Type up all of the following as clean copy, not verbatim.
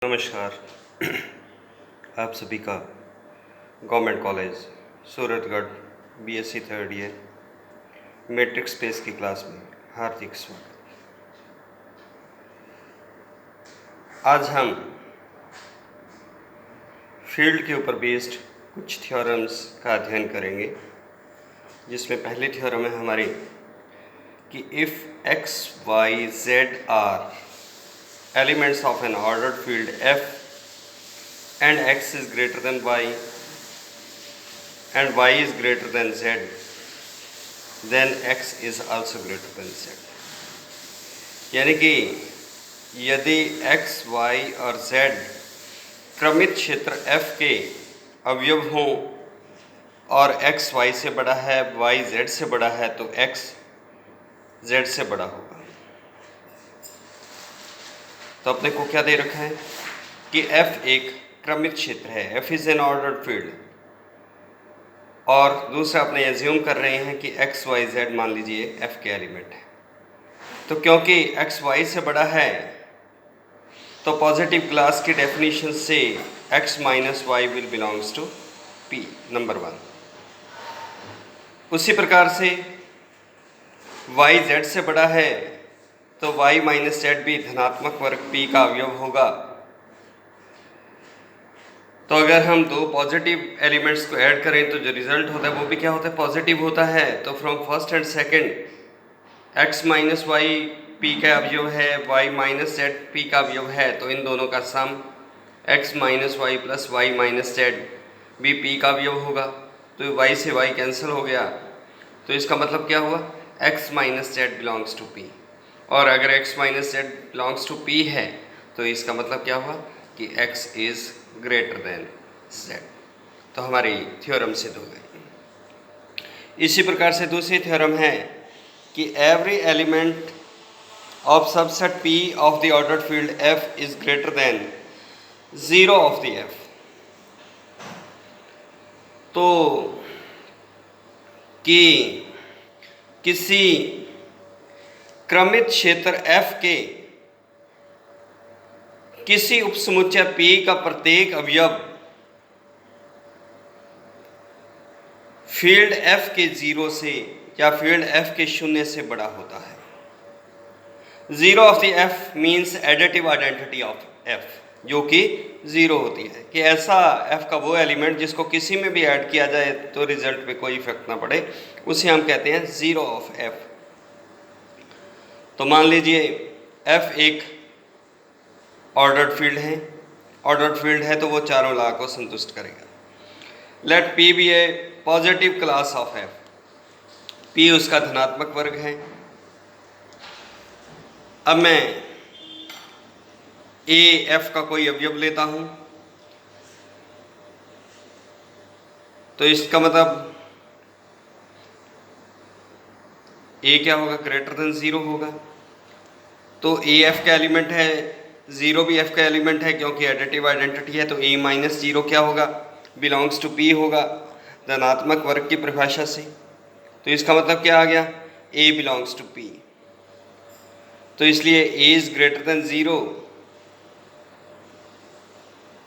नमस्कार। आप सभी का government college Suratgarh BSc third year matrix space की क्लास में हार्दिक स्वागत। आज हम फील्ड के ऊपर बेस्ड कुछ थ्योरम्स का अध्ययन करेंगे, जिसमें पहली थ्योरम है हमारी कि if x, y, z are elements of an ordered field F and x is greater than y and y is greater than z, then x is also greater than z। यानी कि यदि x, y और z क्रमित क्षेत्र F के अवयव हों और x y से बड़ा है, y z से बड़ा है, तो x z से बड़ा होगा। तो अपने को क्या दे रखा है कि F एक क्रमित क्षेत्र है, F is an ordered field, और दूसरा अपने एज्यूम कर रहे हैं कि x, y, z मान लीजिए F के एलिमेंट है। तो क्योंकि x y से बड़ा है तो पॉजिटिव क्लास की डेफिनेशन से x minus y will belongs to P, number 1। उसी प्रकार से y z से बड़ा है तो y माइनस जेड भी धनात्मक वर्ग P का अवयव होगा। तो अगर हम दो पॉजिटिव एलिमेंट्स को ऐड करें तो जो रिजल्ट होता है वो भी क्या होता है, पॉजिटिव होता है। तो from first and second x minus वाई P का अवयव है, y माइनस जेड P का अवयव है, तो इन दोनों का sum x minus y plus y minus z भी P का अवयव होगा। तो y से y कैंसिल हो गया, तो इसका मतलब क्या हुआ, x minus z belongs to P। और अगर x minus z belongs to P है तो इसका मतलब क्या हुआ कि x is greater than z। तो हमारी थ्योरम सिद्ध हो गई। इसी प्रकार से दूसरी थ्योरम है कि every element of subset P of the ordered field F is greater than 0 of the F। तो कि किसी क्रमित क्षेत्र F के किसी उपसमुच्चय P का प्रत्येक अवयव फील्ड F के 0 से या फील्ड F के 0 से बड़ा होता है। 0 of the F means additive identity of F, जो कि 0 होती है कि ऐसा F का वो एलिमेंट जिसको किसी में भी ऐड किया जाए तो रिजल्ट पे कोई इफेक्ट ना पड़े, उसे हम कहते हैं 0 ऑफ F। तो मान लीजिए F एक ऑर्डर्ड फील्ड है, ऑर्डर्ड फील्ड है तो वो चारों लॉ को संतुष्ट करेगा। Let P be a positive class of F, P उसका धनात्मक वर्ग है। अब मैं A F का कोई अवयव लेता हूं तो इसका मतलब A क्या होगा, ग्रेटर देन 0 होगा। तो A F का एलिमेंट है, 0 भी F का एलिमेंट है, क्योंकि एडिटिव आइडेंटिटी है। तो A माइनस 0 क्या होगा, बिलोंग्स टू P होगा धनात्मक वर्ग की परिभाषा से। तो इसका मतलब क्या आ गया, A बिलोंग्स टू P। तो इसलिए A इज ग्रेटर देन 0,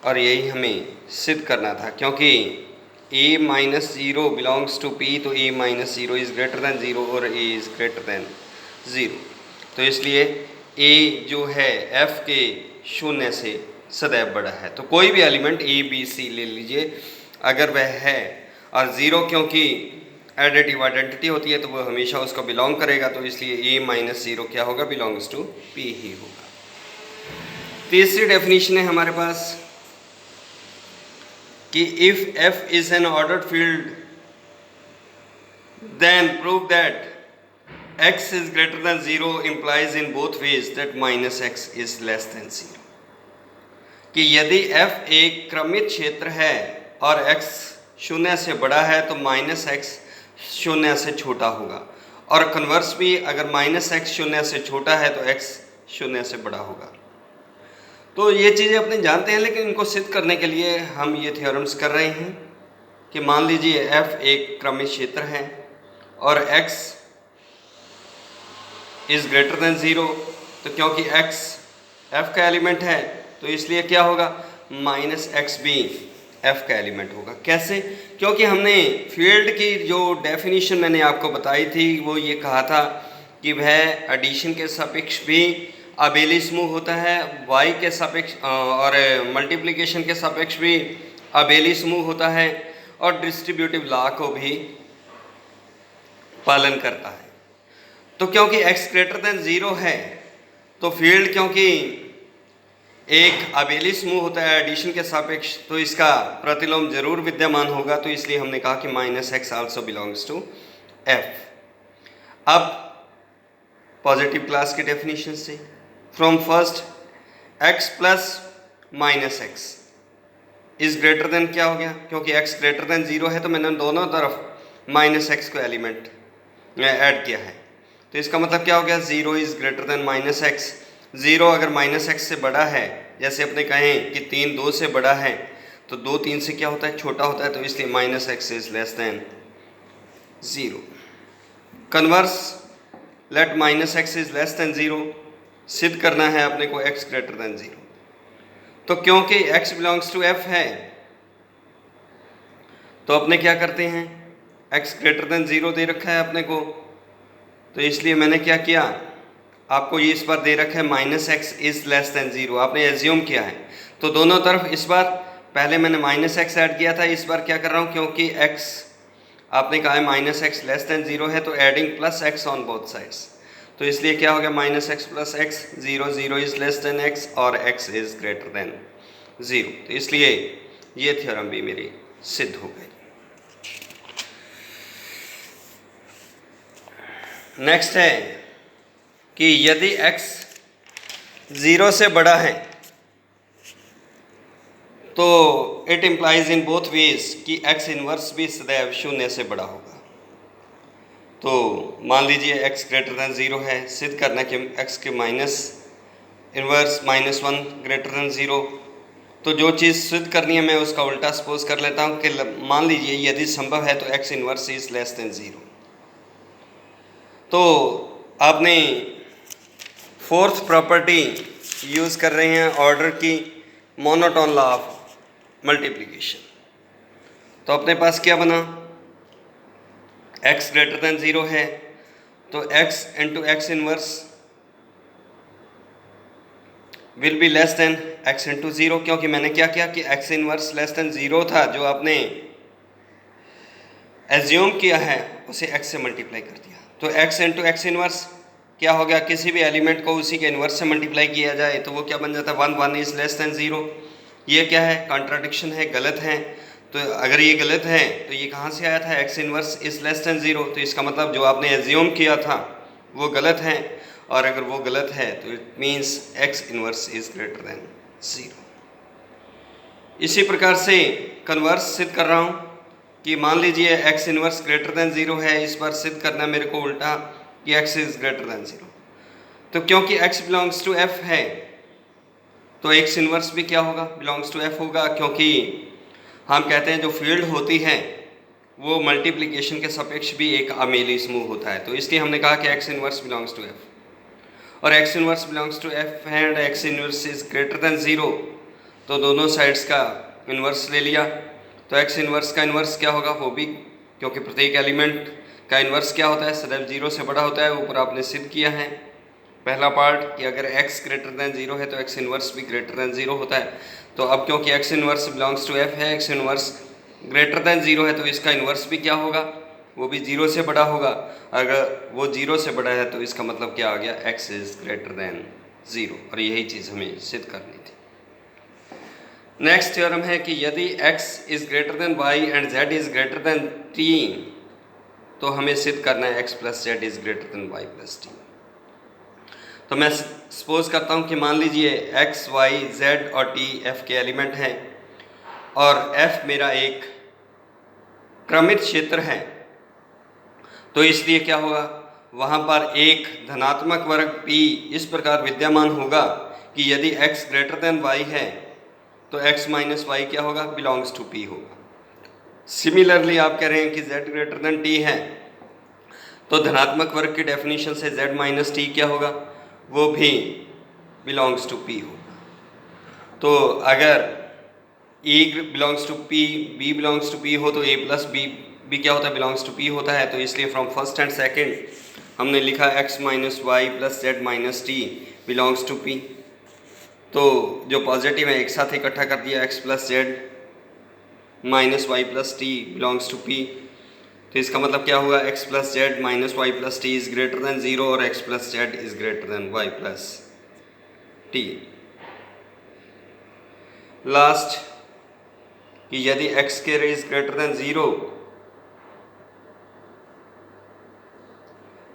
और यही हमें सिद्ध करना था, क्योंकि A minus 0 belongs to P, तो A minus 0 is greater than 0 और A इज ग्रेटर देन 0। तो इसलिए A जो है F के 0 से सदैव बड़ा है। तो कोई भी एलिमेंट A B C ले लीजिए, अगर वह है और 0 क्योंकि एडिटिव आइडेंटिटी होती है तो वो हमेशा उसको बिलोंग करेगा। तो इसलिए A माइनस 0 क्या होगा, बिलोंग्स टू P ही होगा। तीसरी डेफिनेशन है हमारे पास कि if F is an ordered field then prove that x is greater than 0 implies in both ways that minus x is less than 0। कि यदि F एक क्रमित क्षेत्र है और x 0 से बड़ा है तो माइनस x 0 से छोटा होगा, और कन्वर्स भी, अगर माइनस x 0 से छोटा है तो x 0 से बड़ा होगा। तो ये चीज़ें अपने जानते हैं, लेकिन इनको सिद्ध करने के लिए हम ये थ्योरम्स कर रहे हैं कि मान लीजिए F एक क्रमित क्षेत्र है और x इज ग्रेटर देन 0, तो क्योंकि x F का एलिमेंट है तो इसलिए क्या होगा, माइनस एक्स भी एफ का एलिमेंट होगा। कैसे? क्योंकि हमने फील्ड की जो डेफिनेशन मैंने आपको बताई थी वो ये कहा था कि वह एडिशन के सापेक्ष भी अबेली समूह होता है, वाई के सापेक्ष और मल्टीप्लिकेशन के सापेक्ष भी अबेली समूह होता है, और डिस्ट्रीब्यूटिव लॉ को भी पालन करता है। तो क्योंकि x ग्रेटर देन 0 है तो फील्ड क्योंकि एक अबेली समूह होता है एडिशन के सापेक्ष, तो इसका प्रतिलोम जरूर विद्यमान होगा। तो इसलिए हमने कहा कि minus x also belongs to F. अब पॉजिटिव क्लास की डेफिनेशन से, from first x plus minus x is greater than क्या हो गया, क्योंकि x ग्रेटर देन 0 है तो मैंने दोनों तरफ माइनस एक्स को एलिमेंट ऐड किया है। तो इसका मतलब क्या हो गया, 0 is greater then minus x. 0 अगर माइनस एक्स से बड़ा है, जैसे अपने कहें कि 3 2 से बड़ा है, तो 2 3 से क्या होता है, छोटा होता है। तो इसलिए minus x is less than 0। Converse, let minus x is less than 0 सिद्ध करना है अपने को x ग्रेटर देन 0। तो क्योंकि x बिलोंग्स टू f है तो अपने क्या करते हैं, x ग्रेटर देन 0 दे रखा है अपने को, तो इसलिए मैंने क्या किया, आपको ये इस बार दे रखा है minus x is less than 0, आपने एज्यूम किया है। तो दोनों तरफ इस बार पहले मैंने माइनस एक्स ऐड किया था, इस बार क्या कर रहा हूँ, क्योंकि x आपने कहा है माइनस एक्स लेस देन 0 है तो adding plus x on both sides. तो इसलिए क्या हो गया, minus x plus x, 0 0 is less then x और x इज ग्रेटर देन 0। तो इसलिए ये थ्योरम भी मेरी सिद्ध हो गई। नेक्स्ट है कि यदि x 0 से बड़ा है तो it implies in both ways कि x इनवर्स भी सदैव 0 से बड़ा होगा। तो मान लीजिए x ग्रेटर देन 0 है, सिद्ध करना कि x के माइनस इनवर्स -1 ग्रेटर देन 0। तो जो चीज़ सिद्ध करनी है मैं उसका उल्टा सपोज कर लेता हूँ कि मान लीजिए यदि संभव है तो x inverse is less than 0। तो आपने फोर्थ प्रॉपर्टी यूज़ कर रहे हैं ऑर्डर की, मोनोटोन लॉ ऑफ मल्टीप्लिकेशन। तो अपने पास क्या बना, x ग्रेटर देन 0 है तो x into x inverse will be less than x into 0, क्योंकि मैंने क्या किया कि x इनवर्स लेस देन 0 था जो आपने एज्यूम किया है उसे x से मल्टीप्लाई कर दिया। तो x इंटू एक्स इनवर्स क्या हो गया, किसी भी एलिमेंट को उसी के इनवर्स से मल्टीप्लाई किया जाए तो वो क्या बन जाता है, 1 1 इज लेस देन 0। ये क्या है, कॉन्ट्राडिक्शन है, गलत है। तो अगर ये गलत है तो ये कहाँ से आया था, x inverse is less than 0। तो इसका मतलब जो आपने एज्यूम किया था वो गलत है, और अगर वो गलत है तो it means x inverse is greater than 0। इसी प्रकार से कन्वर्स सिद्ध कर रहा हूँ कि मान लीजिए x इनवर्स ग्रेटर देन 0 है, इस बार सिद्ध करना मेरे को उल्टा कि x इज ग्रेटर देन 0। तो क्योंकि x बिलोंग्स टू f है तो x इनवर्स भी क्या होगा, बिलोंग्स टू f होगा, क्योंकि हम कहते हैं जो फील्ड होती है वो मल्टीप्लिकेशन के सापेक्ष भी एक अमेली समूह होता है। तो इसलिए हमने कहा कि x inverse belongs to f, और x inverse belongs to f and x inverse is greater than 0। तो दोनों साइड्स का इनवर्स ले लिया। तो x इनवर्स का इनवर्स क्या होगा, वो भी, क्योंकि प्रत्येक एलिमेंट का इनवर्स क्या होता है, सदैव 0 से बड़ा होता है। ऊपर आपने सिद्ध किया है पहला पार्ट कि अगर x ग्रेटर देन 0 है तो x इनवर्स भी ग्रेटर देन 0 होता है। तो अब क्योंकि x inverse belongs to f है, x इनवर्स ग्रेटर देन 0 है तो इसका इनवर्स भी क्या होगा, वो भी 0 से बड़ा होगा। अगर वो 0 से बड़ा है तो इसका मतलब क्या आ गया, x इज ग्रेटर देन 0। और यही चीज़ हमें सिद्ध करनी थी। नेक्स्ट थ्योरम है कि यदि x is greater then y and z is greater then t तो हमें सिद्ध करना है x plus Z is greater then y plus t। तो मैं सपोज करता हूँ कि मान लीजिए x, y, z और t f के एलिमेंट हैं और f मेरा एक क्रमित क्षेत्र है। तो इसलिए क्या होगा, वहाँ पर एक धनात्मक वर्ग p इस प्रकार विद्यमान होगा कि यदि x ग्रेटर देन y है तो x माइनस वाई क्या होगा, बिलोंग्स टू p होगा। सिमिलरली आप कह रहे हैं कि z ग्रेटर देन t है तो धनात्मक वर्ग की डेफिनेशन से z माइनस t क्या होगा, वो भी बिलोंग्स टू p होगा। तो अगर A belongs to P, B belongs to P हो तो ए प्लस बी क्या होता है, बिलोंग्स टू पी होता है। तो इसलिए फ्रॉम फर्स्ट एंड सेकंड हमने लिखा x minus y plus z minus t belongs to p. तो जो पॉजिटिव है एक साथ इकट्ठा कर दिया, x plus z minus y plus t belongs to p. तो इसका मतलब क्या हुआ, x plus z minus y plus t is greater than zero और x plus z is greater than y plus t. Last कि यदि x square is greater than zero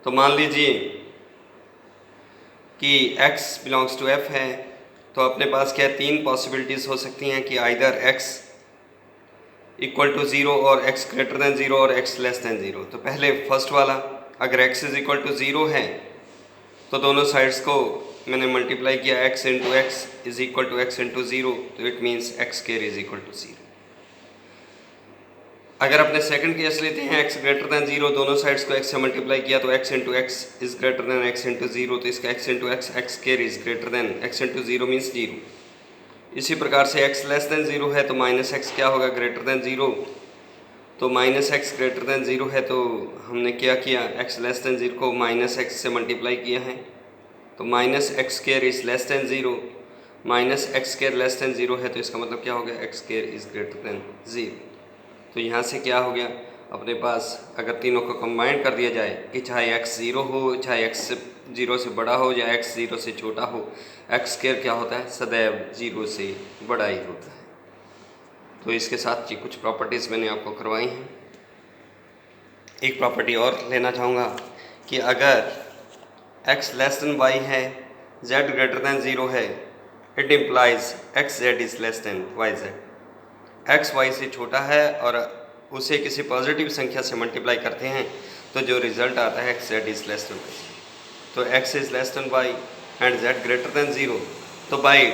तो मान लीजिए कि x बिलोंग्स टू f है, तो अपने पास क्या तीन पॉसिबिलिटीज़ हो सकती हैं कि either x equal to zero और x ग्रेटर देन ज़ीरो और x लेस देन ज़ीरो। तो पहले फर्स्ट वाला, अगर x is equal to zero है तो दोनों साइड्स को मैंने मल्टीप्लाई किया, x into x is equal to x into zero, तो it means x square is equal to zero. अगर अपने सेकंड केस लेते हैं x ग्रेटर देन ज़ीरो, दोनों साइड्स को x से मल्टीप्लाई किया तो x into x is greater then x into zero, तो इसका x into x square is greater then x into zero means zero. इसी प्रकार से x लेस देन ज़ीरो है तो माइनस एक्स क्या होगा, ग्रेटर देन ज़ीरो। तो minus x greater than zero है तो हमने क्या किया, x लेस देन ज़ीरो को माइनस एक्स से मल्टीप्लाई किया है, तो minus x square is less than zero, minus x square less than zero है तो इसका मतलब क्या हो गया, x square is greater than zero. तो यहाँ से क्या हो गया, अपने पास अगर तीनों को कंबाइन कर दिया जाए कि चाहे x ज़ीरो हो, चाहे x ज़ीरो से बड़ा हो या x ज़ीरो से छोटा हो, x स्क्वायर क्या होता है, सदैव ज़ीरो से बड़ा ही होता है। तो इसके साथ ये कुछ प्रॉपर्टीज़ मैंने आपको करवाई हैं। एक प्रॉपर्टी और लेना चाहूँगा कि अगर x लेस देन y है, z ग्रेटर देन ज़ीरो है, it implies x z is less than y z। x y से छोटा है और उसे किसी पॉजिटिव संख्या से मल्टीप्लाई करते हैं तो जो रिजल्ट आता है x z is less than y। तो x is less than y and z greater than zero, तो bye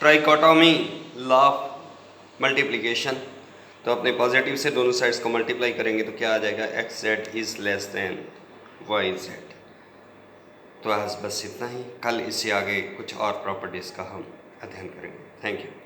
trichotomy law of multiplication तो अपने पॉजिटिव से दोनों साइड्स को मल्टीप्लाई करेंगे तो क्या आ जाएगा, x z is less than y z। तो आज बस इतना ही, कल इससे आगे कुछ और प्रॉपर्टीज़ का हम अध्ययन करेंगे। Thank you.